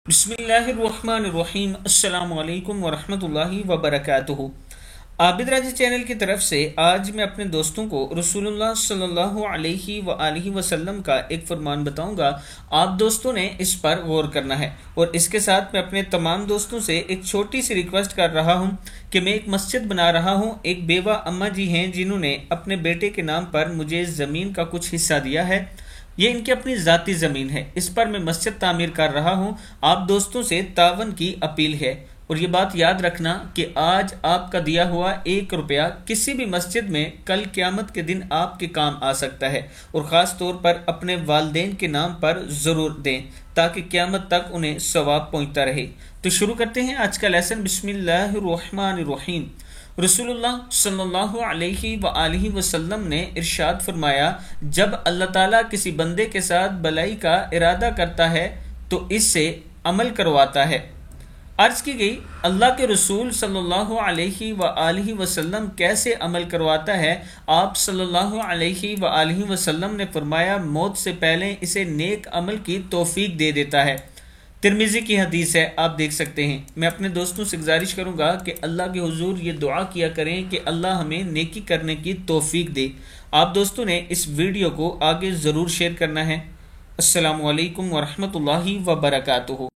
बिस्मिल्लाहिर्रहमानिर्रहीम। अस्सलामु अलैकुम वरहमतुल्लाहि वबरकातुहू। आबिद राजी चैनल की तरफ से आज मैं अपने दोस्तों को रसूलुल्लाह सल्लल्लाहु अलैहि वसल्लम का एक फरमान बताऊंगा। आप दोस्तों ने इस पर गौर करना है और इसके साथ मैं अपने तमाम दोस्तों से एक छोटी सी रिक्वेस्ट कर रहा हूं कि मैं एक मस्जिद बना रहा हूं। एक बेवा अम्मा जी हैं जिन्होंने अपने बेटे के नाम पर मुझे ज़मीन का कुछ हिस्सा दिया है। ये इनकी अपनी ज़ाती ज़मीन है, इस पर मैं मस्जिद तामीर कर रहा हूँ। आप दोस्तों से तावन की अपील है और ये बात याद रखना कि आज आपका दिया हुआ 1 रुपया किसी भी मस्जिद में कल क़यामत के दिन आपके काम आ सकता है और ख़ास तौर पर अपने वालिदैन के नाम पर ज़रूर दें ताकि क़यामत तक उन्हें सवाब पहुँचता रहे। तो शुरू करते हैं आज का लेसन। बिस्मिल्लाहिर्रहमानिर्रहीम। रसूलुल्लाह सल्लल्लाहु अलैहि वसल्लम ने इरशाद फरमाया, जब अल्लाह ताला किसी बंदे के साथ भलाई का इरादा करता है तो इससे अमल करवाता है। अर्ज की गई, अल्लाह के रसूल सल्लल्लाहु अलैहि वसल्लम कैसे अमल करवाता है? आप सल्लल्लाहु अलैहि वसल्लम ने फरमाया, मौत से पहले इसे नेक अमल की तौफीक दे देता है। तिरमिज़ी की हदीस है, आप देख सकते हैं। मैं अपने दोस्तों से गुजारिश करूंगा कि अल्लाह के हुजूर ये दुआ किया करें कि अल्लाह हमें नेकी करने की तौफीक दे। आप दोस्तों ने इस वीडियो को आगे ज़रूर शेयर करना है। अस्सलामु अलैकुम वरहमतुल्लाहि वबरकातुहू।